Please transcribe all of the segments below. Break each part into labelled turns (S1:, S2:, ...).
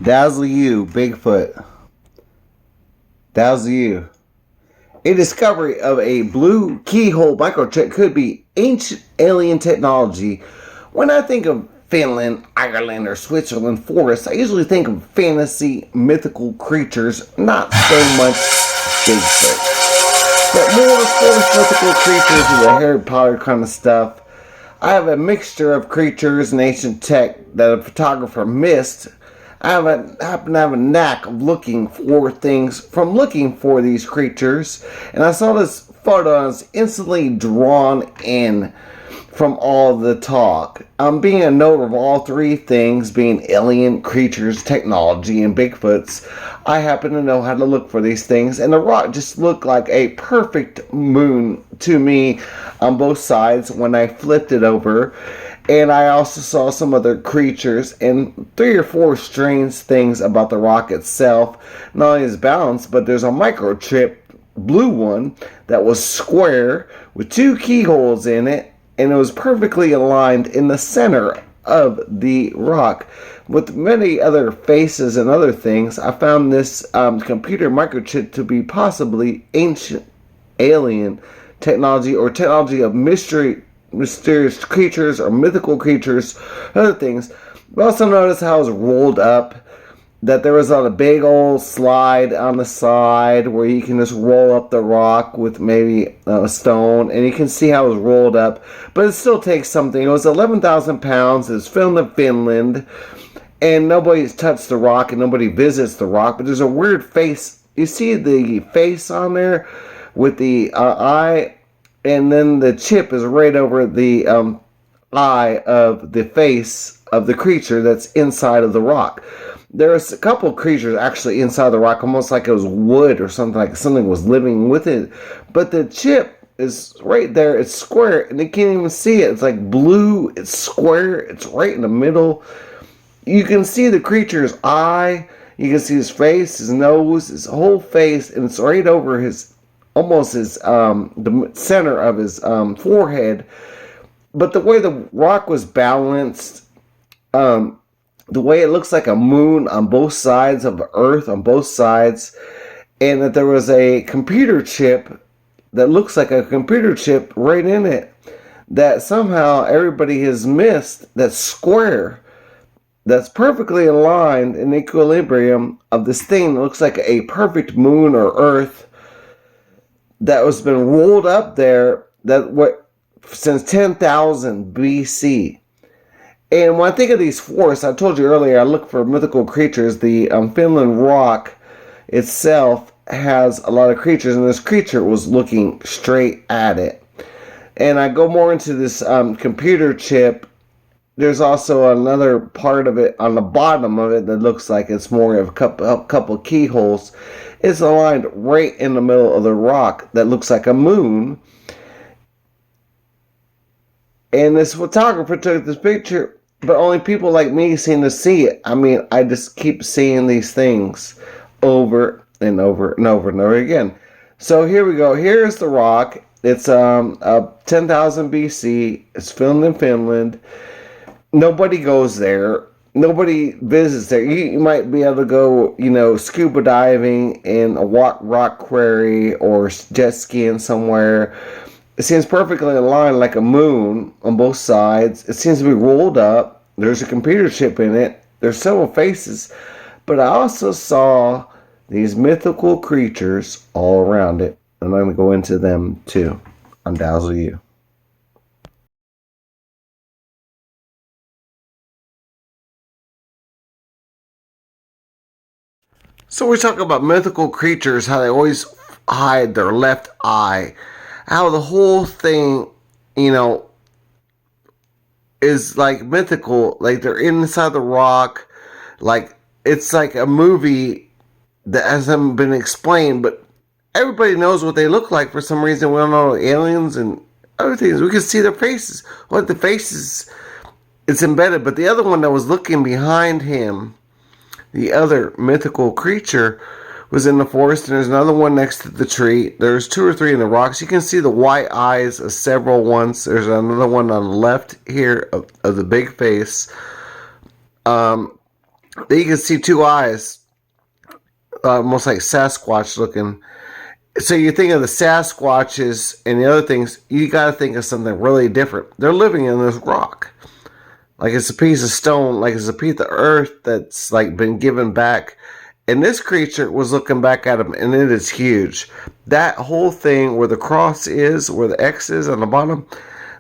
S1: Dazzle You Bigfoot. Dazzle You. A discovery of a blue keyhole microchip could be ancient alien technology. When I think of Finland, Ireland, or Switzerland forests, I usually think of fantasy, mythical creatures, not so much Bigfoot. But more forest mythical creatures and the Harry Potter kind of stuff. I have a mixture of creatures and ancient tech that a photographer missed. I happen to have a knack of looking for things from looking for these creatures, and I saw this photo and I was instantly drawn in from all the talk. Being a note of all three things, being alien creatures, technology, and Bigfoots, I happen to know how to look for these things, and the rock just looked like a perfect moon to me on both sides when I flipped it over. And I also saw some other creatures and 3 or 4 strange things about the rock itself. Not only is balanced, but there's a microchip, blue one, that was square with 2 keyholes in it, and it was perfectly aligned in the center of the rock. With many other faces and other things, I found this computer microchip to be possibly ancient alien technology or technology of mysterious creatures or mythical creatures, other things. We also noticed how it was rolled up, that there was a big old slide on the side where you can just roll up the rock with maybe a stone, and you can see how it was rolled up, but it still takes something. It was 11,000 pounds. It's filmed in Finland, and nobody's touched the rock and nobody visits the rock, but there's a weird face. You see the face on there with the eye, and then the chip is right over the eye of the face of the creature that's inside of the rock. There's a couple of creatures actually inside the rock, almost like it was wood or something, like something was living with it. But the chip is right there. It's square, and you can't even see it. It's like blue. It's square. It's right in the middle. You can see the creature's eye. You can see his face, his nose, his whole face, and it's right over his, almost his, the center of his forehead. But the way the rock was balanced, the way it looks like a moon on both sides of the earth, on both sides, and that there was a computer chip that looks like a computer chip right in it, that somehow everybody has missed, that's square, that's perfectly aligned in equilibrium of this thing that looks like a perfect moon or earth that was been rolled up there that what since 10,000 BC. And when I think of these forests, I told you earlier, I look for mythical creatures. The Finland Rock itself has a lot of creatures, and this creature was looking straight at it. And I go more into this computer chip. There's also another part of it on the bottom of it that looks like it's more of a couple keyholes. It's aligned right in the middle of the rock that looks like a moon. And this photographer took this picture, but only people like me seem to see it. I mean, I just keep seeing these things over and over and over and over again. So here we go. Here's the rock. It's 10,000 BC. It's filmed in Finland. Nobody goes there. Nobody visits there. You might be able to go, scuba diving in a rock quarry or jet skiing somewhere. It seems perfectly aligned like a moon on both sides. It seems to be rolled up. There's a computer chip in it. There's several faces. But I also saw these mythical creatures all around it. And I'm going to go into them too on Dazzle You. So we talk about mythical creatures, how they always hide their left eye. How the whole thing, is like mythical. Like they're inside the rock. Like it's like a movie that hasn't been explained, but everybody knows what they look like for some reason. We don't know aliens and other things. We can see their faces. What the faces, it's embedded. But the other one that was looking behind him, the other mythical creature, was in the forest, and there's another one next to the tree. There's 2 or 3 in the rocks. You can see the white eyes of several ones. There's another one on the left here of the big face. Then you can see two eyes, almost like Sasquatch looking. So you think of the Sasquatches and the other things, you got to think of something really different. They're living in this rock. Like it's a piece of stone, like it's a piece of earth that's like been given back. And this creature was looking back at him, and it is huge. That whole thing where the cross is, where the X is on the bottom,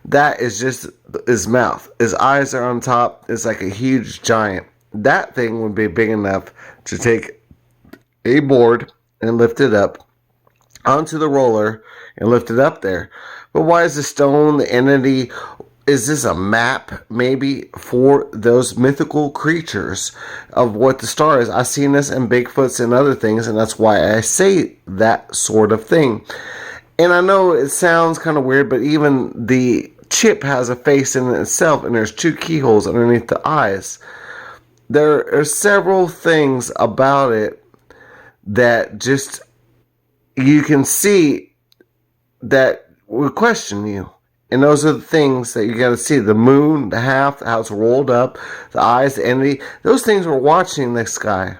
S1: that is just his mouth. His eyes are on top. It's like a huge giant. That thing would be big enough to take a board and lift it up onto the roller and lift it up there. But why is the stone the entity? Is this a map maybe for those mythical creatures of what the star is? I've seen this in Bigfoots and other things, and that's why I say that sort of thing. And I know it sounds kind of weird, but even the chip has a face in itself, and there's two keyholes underneath the eyes. There are several things about it that just you can see that will question you. And those are the things that you got to see. The moon, the half, how it's rolled up, the eyes, the entity. Those things were watching this guy.